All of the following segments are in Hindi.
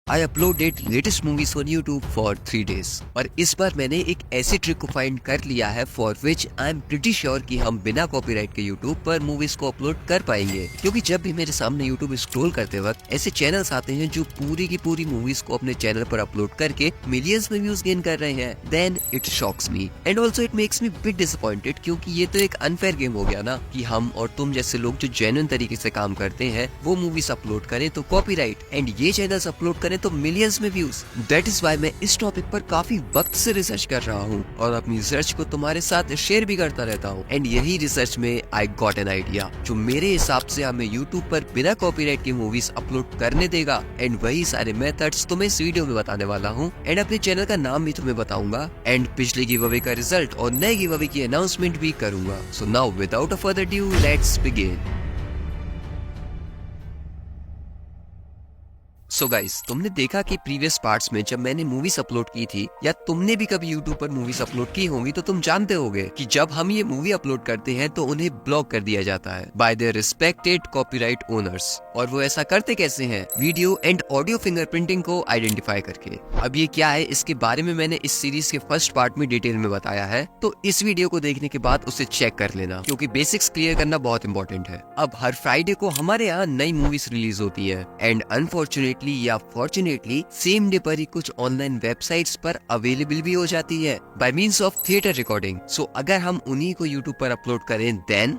I uploaded latest movies on YouTube for 3 days और इस बार मैंने एक ऐसी ट्रिक को फाइंड कर लिया है for which I am pretty sure कि हम बिना कॉपीराइट के YouTube पर मूवीज को अपलोड कर पाएंगे। क्योंकि जब भी मेरे सामने YouTube स्क्रॉल करते वक्त ऐसे चैनल्स आते हैं जो पूरी की पूरी मूवीज को अपने चैनल पर अपलोड करके मिलियंस में व्यूज गेन कर रहे हैं, then it shocks me and also it makes me bit disappointed, क्योंकि ये तो एक अनफेयर गेम हो गया ना कि हम और तुम जैसे लोग जो जेन्युइन तरीके से काम करते हैं वो मूवीज अपलोड करें तो कॉपीराइट एंड ये चैनल्स अपलोड करें तो मिलियंस में व्यूज। दैट इज व्हाई मैं इस टॉपिक पर काफी वक्त से रिसर्च कर रहा हूँ और अपनी रिसर्च को तुम्हारे साथ शेयर भी करता रहता हूँ। एंड यही रिसर्च में आई गॉट एन आइडिया जो मेरे हिसाब से हमें यूट्यूब पर बिना कॉपीराइट की मूवीज अपलोड करने देगा। एंड वही सारे मेथड्स तुम्हें इस वीडियो में बताने वाला हूँ एंड अपने चैनल का नाम भी तुम्हें बताऊंगा एंड पिछले गिव अवे का रिजल्ट और नए गिव अवे की अनाउंसमेंट भी करूंगा। So now without a further due let's begin. So guys, तुमने देखा कि प्रीवियस पार्ट्स में जब मैंने मूवीज अपलोड की थी या तुमने भी कभी यूट्यूब पर मूवीज अपलोड की होंगी तो तुम जानते होगे कि जब हम ये मूवी अपलोड करते हैं तो उन्हें ब्लॉक कर दिया जाता है bye there respected copyright owners. और वो ऐसा करते कैसे हैं? वीडियो एंड ऑडियो फिंगरप्रिंटिंग को आइडेंटिफाई करके। अब ये क्या है, इसके बारे में मैंने इस सीरीज के फर्स्ट पार्ट में डिटेल में बताया है, तो इस वीडियो को देखने के बाद उसे चेक कर लेना क्योंकि बेसिक्स क्लियर करना बहुत इंपॉर्टेंट है। अब हर फ्राइडे को हमारे यहाँ नई मूवीज रिलीज होती है एंड अनफॉर्चुनेटली या फॉर्चुनेटली सेम डे पर ही कुछ ऑनलाइन वेबसाइट्स पर अवेलेबल भी हो जाती है by means of theatre recording. So अगर हम उन्हीं को यूट्यूब पर अपलोड करें then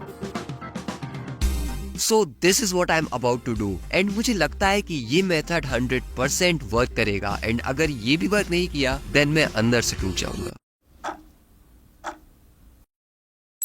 so this is what I am about to do and मुझे लगता है कि ये मेथड 100% वर्क करेगा एंड अगर ये भी वर्क नहीं किया देन मैं अंदर से टूट जाऊंगा।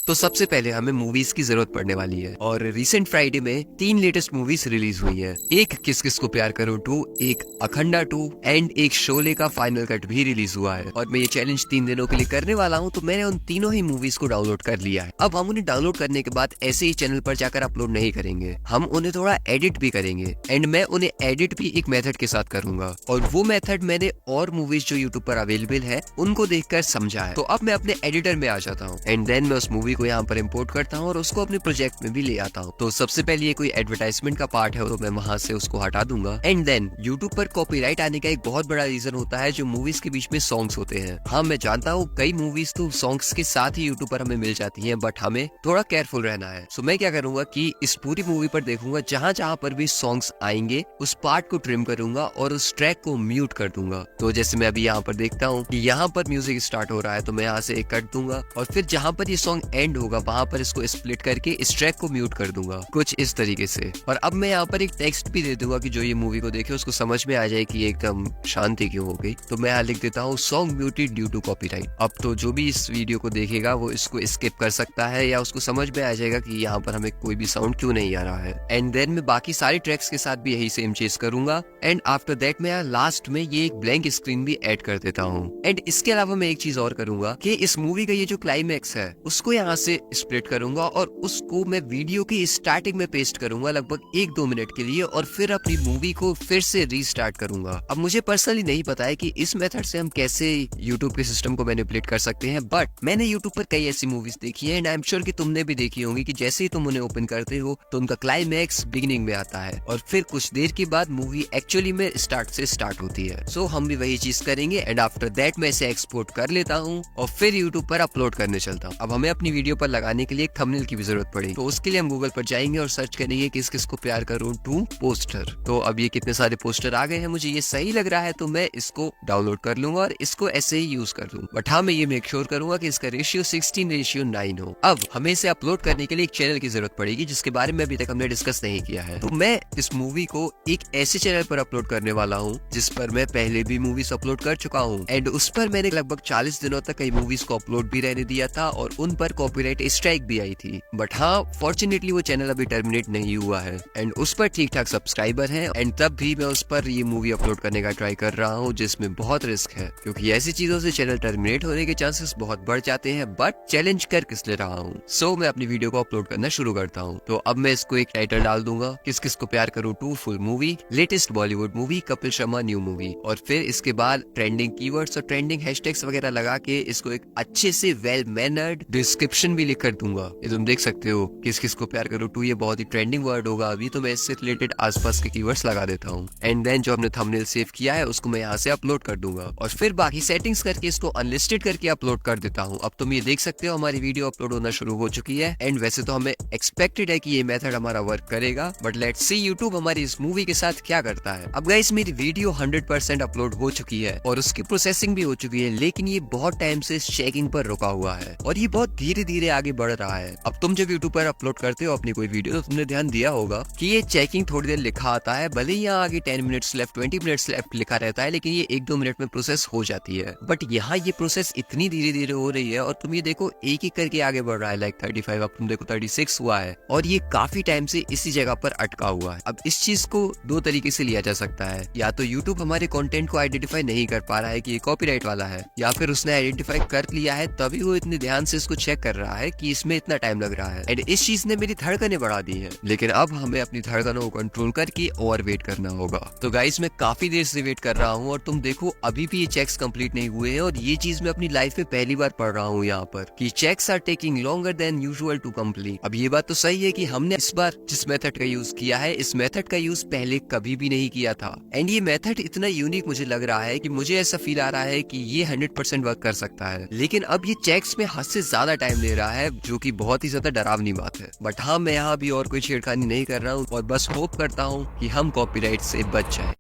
तो सबसे पहले हमें मूवीज की जरूरत पड़ने वाली है और रिसेंट फ्राइडे में 3 लेटेस्ट मूवीज रिलीज हुई हैं। एक किस किस को प्यार करूं 2, एक अखंडा 2 एंड एक शोले का फाइनल कट भी रिलीज हुआ है। और मैं ये चैलेंज 3 दिनों के लिए करने वाला हूं तो मैंने उन तीनों ही मूवीज को डाउनलोड कर लिया है। अब हम उन्हें डाउनलोड करने के बाद ऐसे ही चैनल पर जाकर अपलोड नहीं करेंगे, हम उन्हें थोड़ा एडिट भी करेंगे एंड मैं उन्हें एडिट भी एक मेथड के साथ करूंगा और वो मेथड मैंने और मूवीज जो यूट्यूब पर अवेलेबल है उनको देखकर समझा है। तो अब मैं अपने एडिटर में आ जाता हूँ एंड देन मैं उस मूवी को यहाँ पर इंपोर्ट करता हूँ और उसको अपने प्रोजेक्ट में भी ले आता हूँ। तो सबसे पहले ये कोई एडवर्टाइजमेंट का पार्ट है तो मैं वहां से उसको हटा दूंगा एंड देन यूट्यूब पर कॉपीराइट आने का एक बहुत बड़ा रीजन होता है जो मूवीज के बीच में सॉन्ग्स होते हैं। हाँ मैं जानता हूँ कई मूवीज तो सॉन्ग्स के साथ ही यूट्यूब पर हमें मिल जाती है बट हमें थोड़ा केयरफुल रहना है। सो मैं क्या करूंगा कि इस पूरी मूवी पर देखूंगा जहां जहां पर भी सॉन्ग्स आएंगे उस पार्ट को ट्रिम करूंगा और उस ट्रैक को म्यूट कर दूंगा। तो जैसे मैं अभी यहाँ पर देखता हूँ कि यहाँ पर म्यूजिक स्टार्ट हो रहा है तो मैं यहाँ से एक कट दूंगा और फिर जहां पर ये सॉन्ग एंड होगा वहां पर इसको स्प्लिट करके इस ट्रैक को म्यूट कर दूंगा कुछ इस तरीके से। और अब मैं यहाँ पर एक टेक्स्ट भी दे दूंगा कि जो ये मूवी को देखे उसको समझ में आ जाए कि एकदम शांति क्यों हो गई। तो मैं यहाँ लिख देता हूँ song muted due to copyright. अब तो जो भी इस वीडियो को देखेगा वो इसको स्किप कर सकता है या उसको समझ में आ जाएगा कि यहाँ पर हमें कोई भी साउंड क्यों नहीं आ रहा है। एंड देन मैं बाकी सारे ट्रैक्स के साथ भी यही सेम चीज करूंगा एंड आफ्टर दैट मैं यहाँ लास्ट में ये एक ब्लैंक स्क्रीन भी ऐड कर देता हूँ। एंड इसके अलावा मैं एक चीज और करूंगा कि इस मूवी का ये जो क्लाइमैक्स है उसको यहाँ से स्प्लिट करूंगा और उसको मैं वीडियो की स्टार्टिंग में पेस्ट करूंगा लगभग 1-2 मिनट के लिए और फिर अपनी मूवी को फिर से रीस्टार्ट करूंगा। अब मुझे पर्सनली नहीं पता है कि इस मेथड से हम कैसे यूट्यूब के सिस्टम को मैनिपुलेट कर सकते हैं बट मैंने यूट्यूब पर कई ऐसी मूवीज देखी है एंड आई एम श्योर कि तुमने भी देखी होंगी कि जैसे ही तुम उन्हें ओपन करते हो तो उनका क्लाइमैक्स बिगिनिंग में आता है और फिर कुछ देर के बाद मूवी एक्चुअली में स्टार्ट से स्टार्ट होती है। सो हम भी वही चीज करेंगे एंड आफ्टर दैट मैं इसे एक्सपोर्ट कर लेता हूँ और फिर यूट्यूब पर अपलोड करने चलता हूँ। अब हमें अपनी वीडियो पर लगाने के लिए एक थंबनेल की भी जरूरत पड़ेगी तो उसके लिए हम गूगल पर जाएंगे और सर्च करेंगे किस किस को प्यार करूं 2 पोस्टर। तो अब ये कितने सारे पोस्टर आ गए हैं, मुझे ये सही लग रहा है तो मैं इसको डाउनलोड कर लूंगा और इसको ऐसे ही यूज कर लूंगा। बट हाँ मैं ये मेक श्योर करूंगा कि इसका रेशियो 16:9 हो। अब हमें इसे अपलोड करने के लिए एक चैनल की जरूरत पड़ेगी जिसके बारे में अभी तक हमने डिस्कस नहीं किया है। तो मैं इस मूवी को एक ऐसे चैनल पर अपलोड करने वाला हूँ जिस पर मैं पहले भी मूवीज अपलोड कर चुका हूँ एंड उस पर मैंने लगभग 40 दिनों तक कई मूवीज को अपलोड भी रहने दिया था और उन पर कॉपीराइट स्ट्राइक भी आई थी। बट हाँ फॉर्चुनेटली वो चैनल अभी टर्मिनेट नहीं हुआ है एंड उस पर ठीक ठाक सब्सक्राइबर हैं एंड तब भी मैं उस पर ये मूवी अपलोड करने का ट्राई कर रहा हूँ जिसमें बहुत रिस्क है क्योंकि ऐसी चीजों से चैनल टर्मिनेट होने के चांसेस बहुत बढ़ जाते हैं बट चैलेंज कर किस ले रहा हूँ। सो मैं अपनी वीडियो को अपलोड करना शुरू करता हूँ। तो अब मैं इसको एक टाइटल डाल दूंगा किस किस को प्यार करूं 2 full movie, latest Bollywood movie, Kapil Sharma new movie और फिर इसके बाद ट्रेंडिंग कीवर्ड्स और ट्रेंडिंग हैशटैग्स वगैरह लगा के इसको एक अच्छे से वेल मैनर्ड डिस्क्रिप्शन कैप्शन भी लिख कर दूंगा। ये तुम देख सकते हो, किस किस को प्यार करूं 2 ये बहुत ही ट्रेंडिंग वर्ड होगा अभी, तो मैं इससे रिलेटेड आसपास के कीवर्ड्स लगा देता हूँ। एंड देन जो हमने थंबनेल सेव किया है उसको मैं यहाँ से अपलोड कर दूंगा और फिर बाकी सेटिंग्स करके इसको अनलिस्टेड करके अपलोड कर देता हूँ। अब तुम ये देख सकते हो हमारी वीडियो अपलोड होना शुरू हो चुकी है। एंड वैसे तो हमें एक्सपेक्टेड है कि ये मेथड हमारा वर्क करेगा, बट लेट्स सी यूट्यूब हमारी इस मूवी के साथ क्या करता है। अब गाइस मेरी वीडियो 100% अपलोड हो चुकी है और उसकी प्रोसेसिंग भी हो चुकी है, लेकिन ये बहुत टाइम से चेकिंग पर रुका हुआ है और ये बहुत धीरे धीरे आगे बढ़ रहा है। अब तुम जब यूट्यूब पर अपलोड करते हो अपनी कोई वीडियो, तो तुमने ध्यान दिया होगा कि ये चेकिंग थोड़ी देर लिखा आता है, भले ही यहाँ आगे 10 मिनट्स लेफ्ट 20 मिनट्स लेफ्ट लिखा रहता है, लेकिन ये 1-2 मिनट में प्रोसेस हो जाती है। बट यहाँ ये प्रोसेस इतनी धीरे धीरे हो रही है और तुम ये देखो एक एक करके आगे बढ़ रहा है। लाइक 35, अब तुम देखो 36 हुआ है और ये काफी टाइम से इसी जगह पर अटका हुआ है। अब इस चीज को 2 तरीके से लिया जा सकता है, या तो यूट्यूब हमारे कंटेंट को आइडेंटिफाई नहीं कर पा रहा है कि ये कॉपीराइट वाला है, या फिर उसने आइडेंटिफाई कर लिया है तभी वो इतने ध्यान से इसको चेक कर रहा है कि इसमें इतना टाइम लग रहा है। एंड इस चीज ने मेरी धड़कनें बढ़ा दी है, लेकिन अब हमें अपनी धड़कनों को कंट्रोल करके और वेट करना होगा। तो गाइस मैं काफी देर से वेट कर रहा हूँ और तुम देखो अभी भी ये चेक्स कंप्लीट नहीं हुए हैं और ये चीज मैं अपनी लाइफ में पहली बार पढ़ रहा हूँ यहाँ पर कि checks are taking longer than usual to complete. अब ये बात तो सही है कि हमने इस बार जिस मेथड का यूज किया है, इस मेथड का यूज पहले कभी भी नहीं किया था। एंड ये मेथड इतना यूनिक मुझे लग रहा है कि मुझे ऐसा फील आ रहा है कि ये 100% वर्क कर सकता है, लेकिन अब ये चेक्स में हद से ज्यादा टाइम ले रहा है, जो कि बहुत ही ज्यादा डरावनी बात है। बट हाँ, मैं यहाँ भी और कोई छेड़खानी नहीं कर रहा हूँ और बस होप करता हूँ कि हम कॉपीराइट से बच जाएं।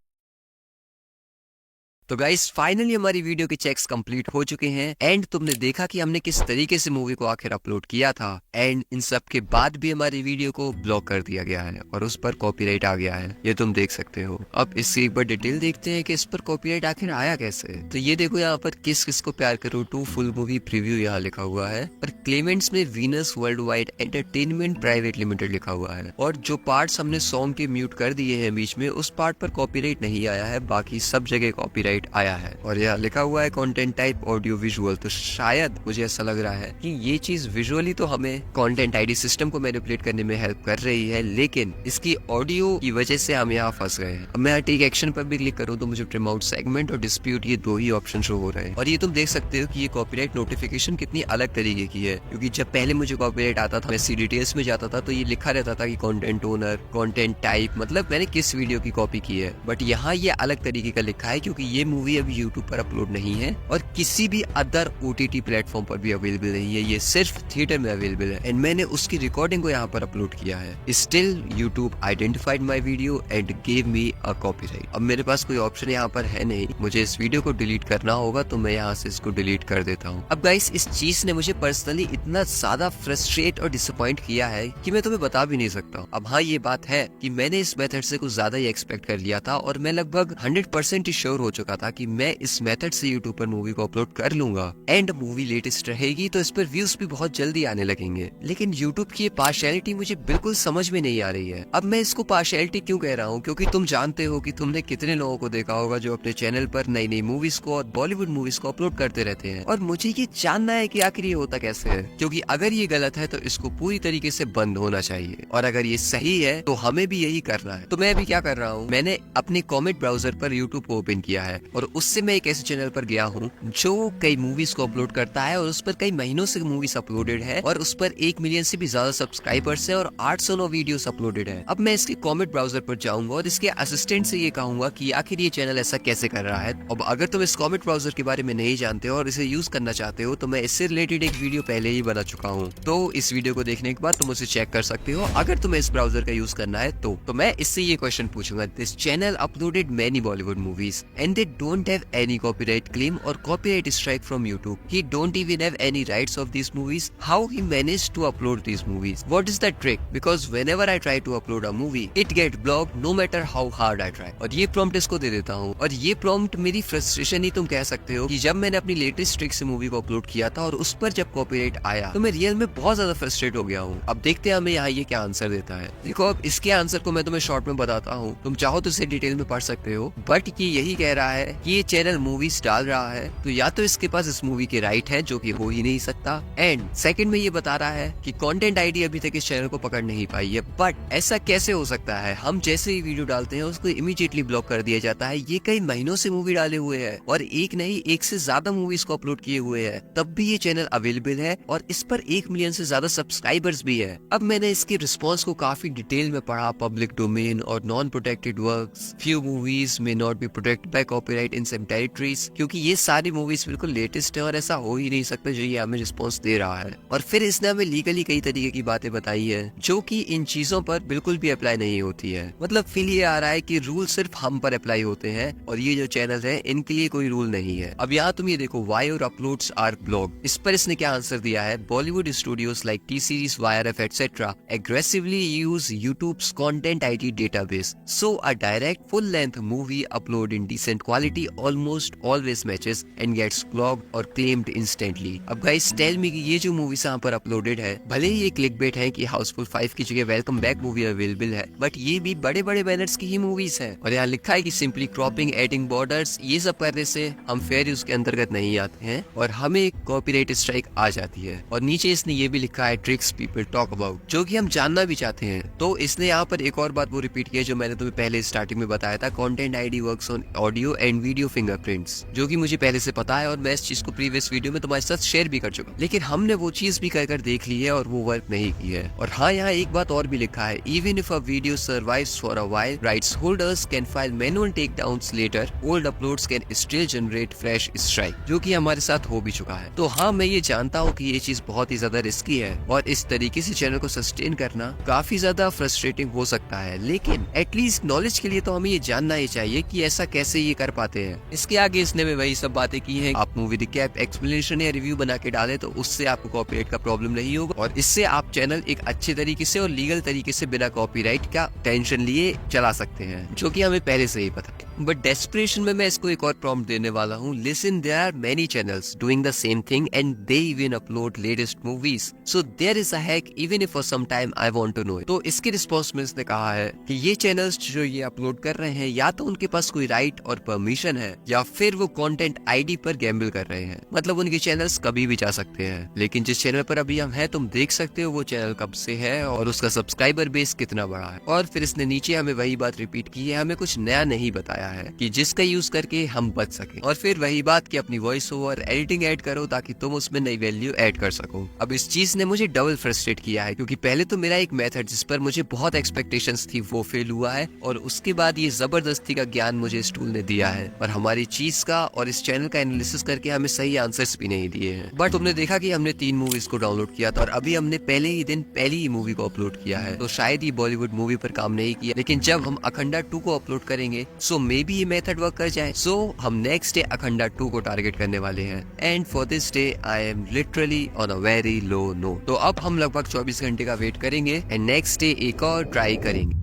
तो गाइस फाइनली हमारी वीडियो के चेक्स कंप्लीट हो चुके हैं एंड तुमने देखा कि हमने किस तरीके से मूवी को आखिर अपलोड किया था। एंड इन सब के बाद भी हमारी वीडियो को ब्लॉक कर दिया गया है और उस पर कॉपीराइट आ गया है, ये तुम देख सकते हो। अब इससे एक बार डिटेल देखते हैं कि इस पर कॉपीराइट आखिर आया कैसे। तो ये देखो यहाँ पर किस किस को प्यार करूं 2 फुल मूवी प्रीव्यू यहाँ लिखा हुआ है और क्लेमेंट्स में Venus world wide entertainment private limited लिखा हुआ है। और जो पार्ट्स हमने सॉन्ग के म्यूट कर दिए हैं बीच में, उस पार्ट पर कॉपीराइट नहीं आया है, बाकी सब जगह कॉपीराइट आया है। और यह लिखा हुआ है कंटेंट टाइप ऑडियो विजुअल, तो शायद मुझे ऐसा लग रहा है कि ये चीज विजुअली तो हमें कंटेंट आईडी सिस्टम को मैनिपुलेट करने में हेल्प कर रही है, लेकिन इसकी ऑडियो की वजह से हम यहाँ फंस गए हैं। अब मैं टेक एक्शन पर भी क्लिक करूँ तो मुझे ट्रिम आउट सेगमेंट और डिस्प्यूट, ये 2 ही ऑप्शन शो हो रहे हैं। और ये तुम देख सकते हो कि ये कॉपीराइट नोटिफिकेशन कितनी अलग तरीके की है, क्योंकि जब पहले मुझे कॉपीराइट आता था, मैं सी डिटेल्स में जाता था तो ये लिखा रहता था कि कंटेंट ओनर, कंटेंट टाइप, मतलब मैंने किस वीडियो की कॉपी की है। बट यहाँ ये अलग तरीके का लिखा है क्योंकि ये मूवी अभी यूट्यूब पर अपलोड नहीं है और किसी भी अदर OTT प्लेटफॉर्म पर भी अवेलेबल नहीं है, ये सिर्फ थिएटर में अवेलेबल है। एंड मैंने उसकी रिकॉर्डिंग को यहाँ पर अपलोड किया है। Still YouTube identified my video and gave me a copyright. अब मेरे पास कोई ऑप्शन यहाँ पर है नहीं, मुझे इस वीडियो को डिलीट करना होगा, तो मैं यहाँ से इसको डिलीट कर देता हूँ। अब गाइस इस चीज ने मुझे पर्सनली इतना ज्यादा फ्रस्ट्रेट और डिसअपॉइंट किया है कि मैं तुम्हें बता भी नहीं सकता। अब हाँ, ये बात है कि मैंने इस मेथड से कुछ ज्यादा ही एक्सपेक्ट कर लिया था और मैं लगभग 100% श्योर हो चुका था कि मैं इस मेथड से यूट्यूब पर मूवी को अपलोड कर लूंगा एंड मूवी लेटेस्ट रहेगी तो इस पर व्यूज भी बहुत जल्दी आने लगेंगे। लेकिन यूट्यूब की ये पार्शियलिटी मुझे बिल्कुल समझ में नहीं आ रही है। अब मैं इसको पार्शियलिटी क्यों कह रहा हूँ, क्योंकि तुम जानते हो कि तुमने कितने लोगों को देखा होगा जो अपने चैनल पर नई नई मूवीज को और बॉलीवुड मूवीज को अपलोड करते रहते हैं, और मुझे ये जानना है कि आखिर ये होता कैसे है। क्योंकि अगर ये गलत है तो इसको पूरी तरीके से बंद होना चाहिए, और अगर ये सही है तो हमें भी यही करना है। तो मैं अभी क्या कर रहा हूँ, मैंने अपने कॉमेट ब्राउजर पर यूट्यूब को ओपन किया है और उससे मैं एक ऐसे चैनल पर गया हूँ जो कई मूवीज को अपलोड करता है और उस पर कई महीनों से मूवीज अपलोडेड है और उस पर 1 मिलियन से भी ज्यादा सब्सक्राइबर्स है और 809 वीडियोस अपलोडेड है। अब मैं इसके कॉमेट ब्राउजर पर जाऊंगा और इसके असिस्टेंट से ये कहूंगा कि आखिर ये चैनल ऐसा कैसे कर रहा है। अब अगर तुम इस कॉमेट ब्राउजर के बारे में नहीं जानते हो और इसे यूज करना चाहते हो तो मैं इससे रिलेटेड एक वीडियो पहले ही बना चुका हूँ, तो इस वीडियो को देखने के बाद तुम उसे चेक कर सकते हो अगर तुम्हें इस ब्राउजर का यूज करना है तो मैं इससे ये क्वेश्चन पूछूंगा, this channel uploaded many Bollywood movies and they don't have any copyright claim or copyright strike from YouTube. He don't even have any rights of these movies. How he managed to upload these movies? What is the trick? Because whenever I try to upload a movie, it get blocked no matter how hard I try. और ये prompt इसको दे देता हूँ और ये prompt मेरी frustration ही तुम कह सकते हो कि जब मैंने अपनी लेटेस्ट ट्रिक से मूवी को अपलोड किया था और उस पर जब कॉपीराइट आया तो मैं रियल में बहुत ज्यादा फ्रस्ट्रेट हो गया हूँ। अब देखते हैं हमें यहाँ ये क्या आंसर देता है। देखो अब इसके आंसर को मैं तुम्हें शॉर्ट में बताता हूँ, तुम चाहो तो इसे डिटेल में पढ़ सकते हो, बट ये यही कह रहा है है कि ये चैनल मूवीज डाल रहा है तो या तो इसके पास इस मूवी के राइट है, जो कि हो ही नहीं सकता, एंड सेकंड में ये बता रहा है कि कंटेंट आईडी अभी तक इस चैनल को पकड़ नहीं पाई है। बट ऐसा कैसे हो सकता है? हम जैसे ही वीडियो डालते हैं उसको इमीडिएटली ब्लॉक कर दिया जाता है। ये कई महीनों से मूवी डाले हुए है और एक नहीं, एक से ज्यादा मूवीज को अपलोड किए हुए है, तब भी ये चैनल अवेलेबल है और इस पर 1 मिलियन से ज्यादा सब्सक्राइबर्स भी है। अब मैंने इसके रिस्पॉन्स को काफी डिटेल में पढ़ा, पब्लिक डोमेन और non protected works, few movies may not be protected by copyright in some territories, क्योंकि ये सारी मूवीज बिल्कुल लेटेस्ट है और ऐसा हो ही नहीं सकता जो ये हमें रिस्पॉन्स दे रहा है। और फिर इसने हमें लीगली कई तरीके की बातें बताई है जो कि इन चीजों पर बिल्कुल भी अप्लाई नहीं होती है। मतलब फील ये आ रहा है कि रूल सिर्फ हम पर अप्लाई होते हैं और ये जो चैनल है इनके लिए कोई रूल नहीं है। अब यहाँ तुम ये देखो, why your uploads are blocked, इस पर इसने क्या आंसर दिया है? Bollywood studios like T Series, YRF etcetera aggressively use YouTube's content ID database, so a direct full-length movie upload in decent quality almost always matches and gets clogged or claimed instantly. अब guys tell me कि ये जो मूवीज यहाँ पर अपलोडेड है, भले ही ये क्लिकबेट है कि हाउसफुल 5 की जगह वेलकम बैक मूवी अवेलेबल है, बट ये भी बड़े बड़े बैनर्स की ही मूवीज है। और यहाँ लिखा है कि सिंपली क्रॉपिंग, एडिंग बॉर्डर्स, ये सब करने से हम फेयर यूज के अंतर्गत नहीं आते हैं और हमें कॉपीराइट स्ट्राइक आ जाती है। और नीचे इसने ये भी लिखा है ट्रिक्स पीपल टॉक अबाउट, जो कि हम जानना भी चाहते हैं। तो इसने यहाँ पर एक और बात वो रिपीट किया जो मैंने तुम्हें पहले स्टार्टिंग में बताया था, content ID works on audio and video fingerprints, जो कि मुझे पहले से पता है और मैं इस चीज को प्रीवियस वीडियो में तुम्हारे साथ शेयर भी कर चुका। लेकिन हमने वो चीज भी कर देख ली है और वो वर्क नहीं की है। और हाँ, यहाँ एक बात और भी लिखा है, even if a video survives for a while, rights holders can file manual takedowns later, old uploads can still generate fresh strike, जो कि हमारे साथ हो भी चुका है। तो हाँ, मैं ये जानता हूँ कि ये चीज बहुत ही ज्यादा रिस्की है और इस तरीके से चैनल को सस्टेन करना काफी ज्यादा फ्रस्ट्रेटिंग हो सकता है, लेकिन एटलीस्ट नॉलेज के लिए तो हमें ये जानना ही चाहिए कि ऐसा कैसे ये कर पाते हैं। इसके आगे इसने भी वही सब बातें की हैं। आप मूवी रिकैप, एक्सप्लेनेशन या रिव्यू बना के डाले तो उससे आपको कॉपीराइट का प्रॉब्लम नहीं होगा और इससे आप चैनल एक अच्छे तरीके से और लीगल तरीके से बिना कॉपीराइट का टेंशन लिए चला सकते हैं, जो कि हमें पहले से ही पता है। बट डेस्परेशन में मैं इसको एक और प्रॉम्प्ट देने वाला हूँ। Listen, there are many channels doing the same thing and they even upload latest movies, so there is a hack even if for some time I want to know it. तो इसके रिस्पॉन्स में इसने कहा है कि ये चैनल्स जो ये अपलोड कर रहे हैं, या तो उनके पास कोई राइट और परमिशन है या फिर वो कंटेंट आईडी पर गैम्बल कर रहे हैं। मतलब उनके चैनल्स कभी भी जा सकते हैं, लेकिन जिस चैनल पर अभी हम हैं तुम देख सकते हो वो चैनल कब से है और उसका सब्सक्राइबर बेस कितना बड़ा है। और फिर इसने नीचे हमें वही बात रिपीट की है, हमें कुछ नया नहीं बताया है कि जिसका यूज करके हम बच सके। और फिर वही बात कि अपनी वॉइस ओवर एडिटिंग ऐड करो ताकि तुम उसमें नई वैल्यू ऐड कर सको। अब इस चीज ने मुझे डबल फ्रस्ट्रेट किया है, क्योंकि पहले तो मेरा एक मेथड जिस पर मुझे बहुत एक्सपेक्टेशंस थी वो फेल हुआ है और उसके बाद ये जबरदस्ती का ज्ञान मुझे इस टूल ने दिया है और हमारी चीज का और इस चैनल का एनालिसिस करके हमें सही आंसर्स भी नहीं दिए हैं। बट तुमने देखा कि हमने 3 मूवीज को डाउनलोड किया था और अभी हमने पहले ही दिन पहली ही मूवी को अपलोड किया है, तो शायद ये बॉलीवुड मूवी पर काम नहीं किया। लेकिन जब हम अखंडा 2 को अपलोड करेंगे सो मे बी ये मेथड वर्क कर जाए। सो हम नेक्स्ट डे अखंडा 2 को टारगेट करने वाले हैं and for this day I am literally on a very low note. तो अब हम लगभग 24 घंटे का वेट करेंगे एंड नेक्स्ट डे एक और ट्राई करेंगे।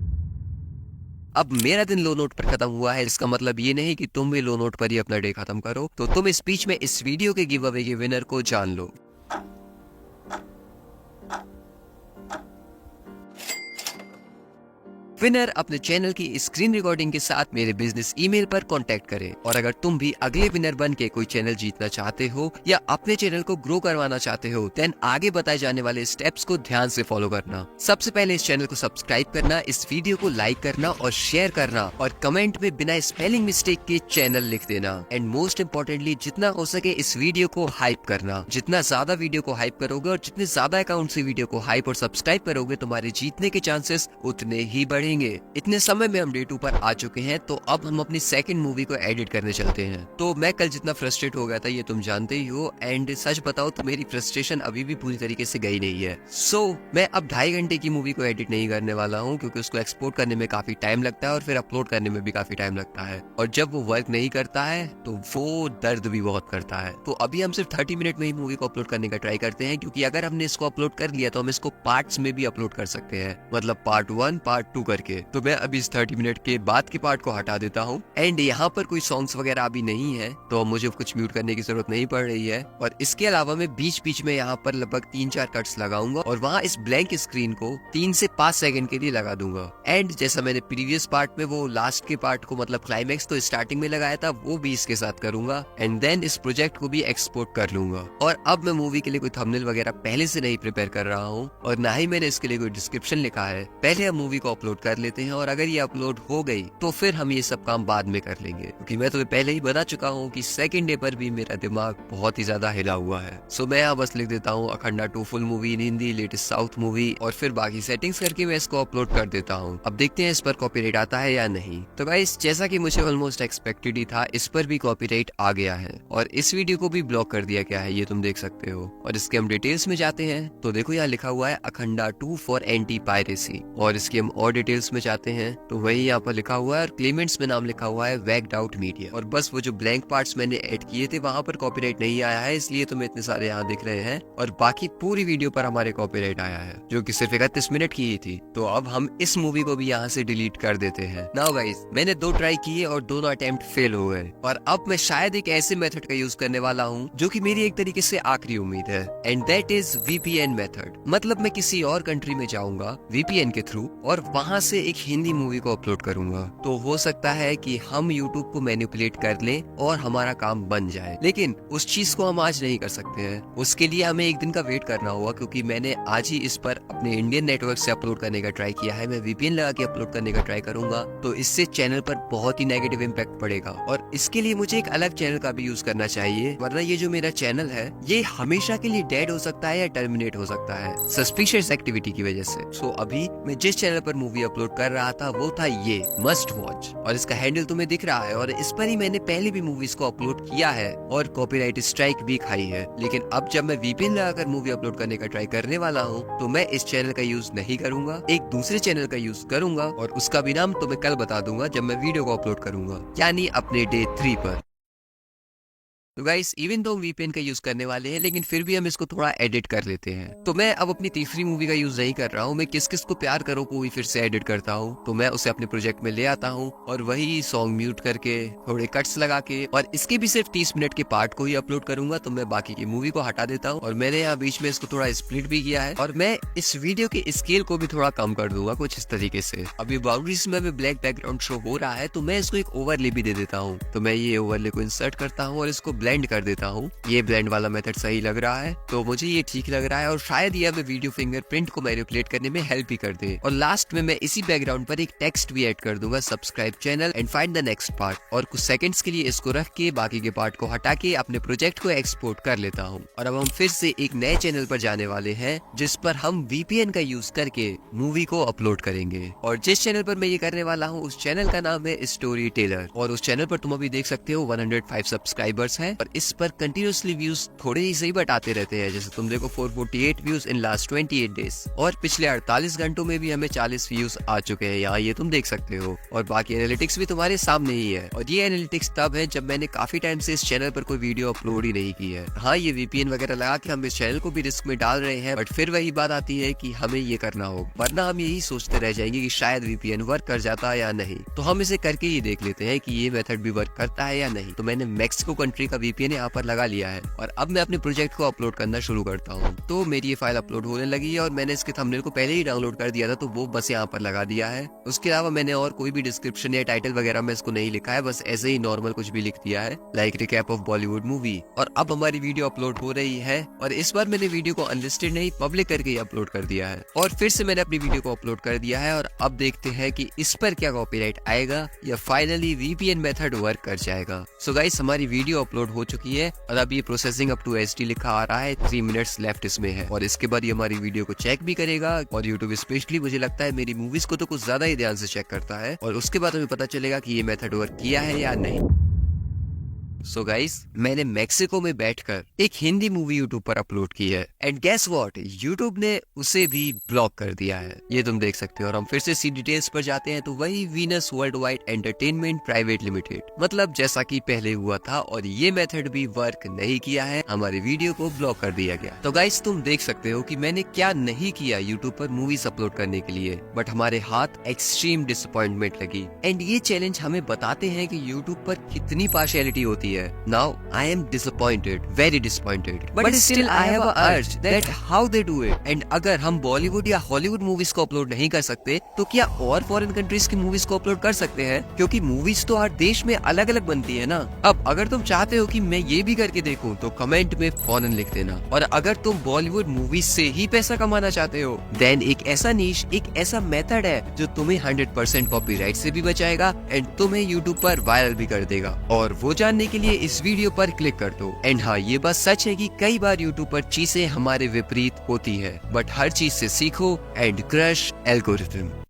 अब मेरा दिन लो नोट पर खत्म हुआ है, इसका मतलब ये नहीं कि तुम भी लो नोट पर ही अपना डे खत्म करो। तो तुम इस बीच में इस वीडियो के गिव अवे के विनर को जान लो। विनर अपने चैनल की स्क्रीन रिकॉर्डिंग के साथ मेरे बिजनेस ईमेल पर कांटेक्ट करें। और अगर तुम भी अगले विनर बन के कोई चैनल जीतना चाहते हो या अपने चैनल को ग्रो करवाना चाहते हो, देन आगे बताए जाने वाले स्टेप्स को ध्यान से फॉलो करना। सबसे पहले इस चैनल को सब्सक्राइब करना, इस वीडियो को लाइक करना और शेयर करना और कमेंट में बिना स्पेलिंग मिस्टेक के चैनल लिख देना। एंड मोस्ट इम्पोर्टेंटली जितना हो सके इस वीडियो को हाइप करना। जितना ज्यादा वीडियो को हाइप करोगे और जितने ज्यादा अकाउंट से वीडियो को हाइप और सब्सक्राइब करोगे, तुम्हारे जीतने के चांसेस उतने ही बढ़ेंगे। इतने समय में हम डे 2 पर आ चुके हैं, तो अब हम अपनी सेकंड मूवी को एडिट करने चलते हैं। तो मैं कल जितना फ्रस्ट्रेट हो गया था ये तुम जानते ही हो, एंड सच बताओ तो मेरी फ्रस्ट्रेशन अभी भी पूरी तरीके से गई नहीं है। सो मैं अब 2.5 घंटे की मूवी को एडिट नहीं करने वाला हूँ, क्योंकि उसको एक्सपोर्ट करने में काफी टाइम लगता है और फिर अपलोड करने में भी काफी टाइम लगता है, और जब वो वर्क नहीं करता है तो वो दर्द भी बहुत करता है। तो अभी हम सिर्फ 30 मिनट में ही मूवी को अपलोड करने का ट्राई करते हैं, क्योंकि अगर हमने इसको अपलोड कर लिया तो हम इसको पार्ट्स में भी अपलोड कर सकते हैं, मतलब पार्ट 1 पार्ट 2 करके। करके। तो मैं अभी इस 30 मिनट के बाद के पार्ट को हटा देता हूँ। एंड यहाँ पर कोई सॉन्ग्स वगैरह अभी नहीं है, तो मुझे कुछ म्यूट करने की जरूरत नहीं पड़ रही है। और इसके अलावा मैं बीच बीच में यहाँ पर लगभग 3-4 कट्स लगाऊंगा और वहाँ इस ब्लैंक स्क्रीन को 3 से 5 सेकंड के लिए लगा दूंगा। एंड जैसा मैंने प्रीवियस पार्ट में वो लास्ट के पार्ट को मतलब क्लाइमेक्स तो स्टार्टिंग में लगाया था, वो भी इसके साथ करूंगा। एंड देन इस प्रोजेक्ट को भी एक्सपोर्ट कर लूंगा। और अब मैं मूवी के लिए कोई थंबनेल वगैरह पहले से नहीं प्रिपेयर कर रहा हूँ और ना ही मैंने इसके लिए कोई डिस्क्रिप्शन लिखा है। पहले हम मूवी को अपलोड कर लेते हैं और अगर ये अपलोड हो गई तो फिर हम ये सब काम बाद में कर लेंगे, क्योंकि मैं तुम्हें पहले ही बता चुका हूँ कि सेकंड डे पर भी मेरा दिमाग बहुत ही ज्यादा हिला हुआ है। सो मैं यहाँ बस लिख देता हूँ अखंडा 2 फुल मूवी इन हिंदी, लेटेस्ट साउथ मूवी, और फिर बाकी सेटिंग्स करके मैं इसको अपलोड कर देता हूँ। अब देखते हैं इस पर कॉपीराइट आता है या नहीं। तो गाइस, जैसा कि मुझे ऑलमोस्ट एक्सपेक्टेड ही था, इस पर भी कॉपीराइट आ गया है और इस वीडियो को भी ब्लॉक कर दिया गया है, ये तुम देख सकते हो। और इसके हम डिटेल्स में जाते हैं तो देखो यहाँ लिखा हुआ है अखंडा 2 फॉर एंटी पायरेसी, और इसकी हम और डिटेल्स में जाते हैं तो वही यहाँ पर लिखा हुआ है और क्लेमेंट्स में नाम लिखा हुआ है वैग्ड आउट मीडिया। और बस वो जो ब्लैंक पार्ट्स मैंने ऐड किए थे वहां पर कॉपीराइट नहीं आया है, इसलिए तुम्हें इतने सारे यहाँ दिख रहे हैं। और बाकी पूरी वीडियो पर हमारे कॉपीराइट आया है, जो कि सिर्फ 31 मिनट की ही थी। तो अब हम इस मूवी को भी यहाँ से डिलीट कर देते हैं। नाउ गाइस, मैंने 2 ट्राई किए और दोनों अटेम्प्ट फेल हो गए, और अब मैं शायद एक ऐसे मेथड का यूज करने वाला हूँ जो कि मेरी एक तरीके से आखिरी उम्मीद है, and that is VPN method. मतलब मैं किसी और कंट्री में जाऊंगा VPN के थ्रू और वहां से एक हिंदी मूवी को अपलोड करूंगा। तो हो सकता है कि हम YouTube को मैनिपुलेट कर लें और हमारा काम बन जाए, लेकिन उस चीज को हम आज नहीं कर सकते हैं। उसके लिए हमें एक दिन का वेट करना होगा, क्योंकि मैंने आज ही इस पर अपने इंडियन नेटवर्क से अपलोड करने का ट्राई किया है। मैं VPN लगा के अपलोड करने का ट्राई करूंगा, तो इससे चैनल पर बहुत ही नेगेटिव इम्पैक्ट पड़ेगा और इसके लिए मुझे एक अलग चैनल का भी यूज करना चाहिए, वरना ये जो मेरा चैनल है ये हमेशा के लिए डेड हो सकता है या टर्मिनेट हो सकता है सस्पिशियस एक्टिविटी की वजह से। सो अभी मैं जिस चैनल पर मूवी अपलोड कर रहा था वो था ये मस्ट वॉच, और इसका हैंडल तुम्हें दिख रहा है, और इस पर ही मैंने पहले भी मूवीज को अपलोड किया है और कॉपीराइट स्ट्राइक भी खाई है। लेकिन अब जब मैं VPN लगाकर मूवी अपलोड करने का ट्राई करने वाला हूँ तो मैं इस चैनल का यूज नहीं करूंगा, एक दूसरे चैनल का यूज करूंगा, और उसका भी नाम तुम्हें कल बता दूंगा जब मैं वीडियो को अपलोड करूंगा, यानी अपने डे 3 पर। तो गाइस, इवन तो VPN का यूज करने वाले हैं, लेकिन फिर भी हम इसको थोड़ा एडिट कर लेते हैं। तो मैं अब अपनी तीसरी मूवी का यूज नहीं कर रहा हूँ, मैं किस किस को प्यार करो को भी फिर से एडिट करता हूँ। तो मैं उसे अपने प्रोजेक्ट में ले आता हूँ और वही सॉन्ग म्यूट करके थोड़े कट्स लगा के, और इसके भी सिर्फ 30 मिनट के पार्ट को ही अपलोड करूंगा। तो मैं बाकी की मूवी को हटा देता हूँ और मैंने यहाँ बीच में इसको थोड़ा स्प्लिट भी किया है, और मैं इस वीडियो के स्केल को भी थोड़ा कम कर दूंगा कुछ इस तरीके से। अभी बाउंड्रीज में ब्लैक बैकग्राउंड शो हो रहा है, तो मैं इसको एक ओवरले भी दे देता हूँ। तो मैं ये ओवरले को इंसर्ट करता हूँ और इसको ब्लेंड कर देता हूँ। ये ब्लेंड वाला मेथड सही लग रहा है, तो मुझे ये ठीक लग रहा है, और शायद ये हमें वीडियो फिंगरप्रिंट को मैनिपुलेट करने में हेल्प भी कर दे। और लास्ट में मैं इसी बैकग्राउंड पर एक टेक्स्ट भी ऐड कर दूंगा, subscribe channel and find the next part, और कुछ सेकंड्स के लिए इसको रख के बाकी के पार्ट को हटा के अपने प्रोजेक्ट को एक्सपोर्ट कर लेता हूँ। और अब हम फिर से एक नए चैनल पर जाने वाले हैं जिस पर हम VPN का यूज करके मूवी को अपलोड करेंगे। और जिस चैनल पर मैं ये करने वाला हूँ उस चैनल का नाम है स्टोरी टेलर, और उस चैनल पर तुम अभी देख सकते हो 105 सब्सक्राइबर्स हैं, और इस पर कंटिन्यूअसली व्यूज थोड़े ही सही बट आते रहते हैं। जैसे तुम देखो 448 व्यूज इन लास्ट 28 डेज, और पिछले 48 घंटों में भी हमें 40 व्यूज आ चुके हैं यहाँ, ये तुम देख सकते हो। और बाकी एनालिटिक्स भी तुम्हारे सामने ही है, और ये एनालिटिक्स तब है जब मैंने काफी टाइम से इस चैनल पर कोई वीडियो अपलोड ही नहीं की है। हाँ, ये VPN वगैरह लगा के हम इस चैनल को भी रिस्क में डाल रहे हैं, बट फिर वही बात आती है कि हमें ये करना होगा, वरना हम यही सोचते रह जाएंगे कि शायद VPN वर्क कर जाता है या नहीं। तो हम इसे करके ही देख लेते हैं कि ये मेथड भी वर्क करता है या नहीं। तो मैंने मैक्सिको कंट्री का VPN यहाँ पर लगा लिया है, और अब मैं अपने प्रोजेक्ट को अपलोड करना शुरू करता हूँ। तो मेरी ये फाइल अपलोड होने लगी है, और मैंने इसके थंबनेल को पहले ही डाउनलोड कर दिया था, तो वो बस यहाँ पर लगा दिया है। उसके अलावा मैंने और कोई भी डिस्क्रिप्शन या टाइटल वगैरह में इसको नहीं लिखा है, बस ऐसे ही नॉर्मल कुछ भी लिख दिया है, like recap of Bollywood movie. और अब हमारी वीडियो अपलोड हो रही है, और इस बार मैंने वीडियो को अनलिस्टेड नहीं पब्लिक करके ही अपलोड कर दिया है, और फिर से मैंने अपनी वीडियो को अपलोड कर दिया है। और अब देखते हैं कि इस पर क्या कॉपीराइट आएगा या फाइनली VPN मेथड वर्क कर जाएगा। सो गाइस, हमारी वीडियो अपलोड हो चुकी है, और अब ये प्रोसेसिंग अप टू HD लिखा आ रहा है, 3 मिनट्स लेफ्ट इसमें है, और इसके बाद ये हमारी वीडियो को चेक भी करेगा। और यूट्यूब स्पेशली मुझे लगता है मेरी मूवीज को तो कुछ ज्यादा ही ध्यान से चेक करता है, और उसके बाद हमें पता चलेगा कि ये मेथड वर्क किया है या नहीं। सो गाइस, मैंने मेक्सिको में बैठकर एक हिंदी मूवी यूट्यूब पर अपलोड की है एंड गेस व्हाट, यूट्यूब ने उसे भी ब्लॉक कर दिया है। ये तुम देख सकते हो। और हम फिर से सी डिटेल्स पर जाते हैं तो वही Venus world wide entertainment private limited, मतलब जैसा कि पहले हुआ था, और ये मेथड भी वर्क नहीं किया है, हमारे वीडियो को ब्लॉक कर दिया गया। तो गाइस, तुम देख सकते हो कि मैंने क्या नहीं किया यूट्यूब पर मूवीज अपलोड करने के लिए, बट हमारे हाथ एक्सट्रीम डिसअपॉइंटमेंट लगी। एंड ये चैलेंज हमें बताते हैं कि यूट्यूब पर कितनी पार्शियलिटी होती है। Now I am disappointed, very disappointed, but still I have a अर्ज that how they do it. And अगर हम बॉलीवुड या हॉलीवुड मूवीज को अपलोड नहीं कर सकते तो क्या और फॉरेन कंट्रीज की मूवीज को अपलोड कर सकते हैं? क्योंकि मूवीज तो हर देश में अलग अलग बनती है ना। अब अगर तुम चाहते हो कि मैं ये भी करके देखूं तो कमेंट में फॉरेन लिख देना। और अगर तुम बॉलीवुड मूवीज से ही पैसा कमाना चाहते हो देन एक ऐसा नीश, एक ऐसा मेथड है जो तुम्हें 100% कॉपीराइट से भी बचाएगा एंड तुम्हें यूट्यूब पर वायरल भी कर देगा। और वो जानने के लिए इस वीडियो पर क्लिक कर दो। एंड हाँ, ये बात सच है कि कई बार यूट्यूब पर चीजें हमारे विपरीत होती है, बट हर चीज से सीखो एंड क्रश एल्गोरिथम।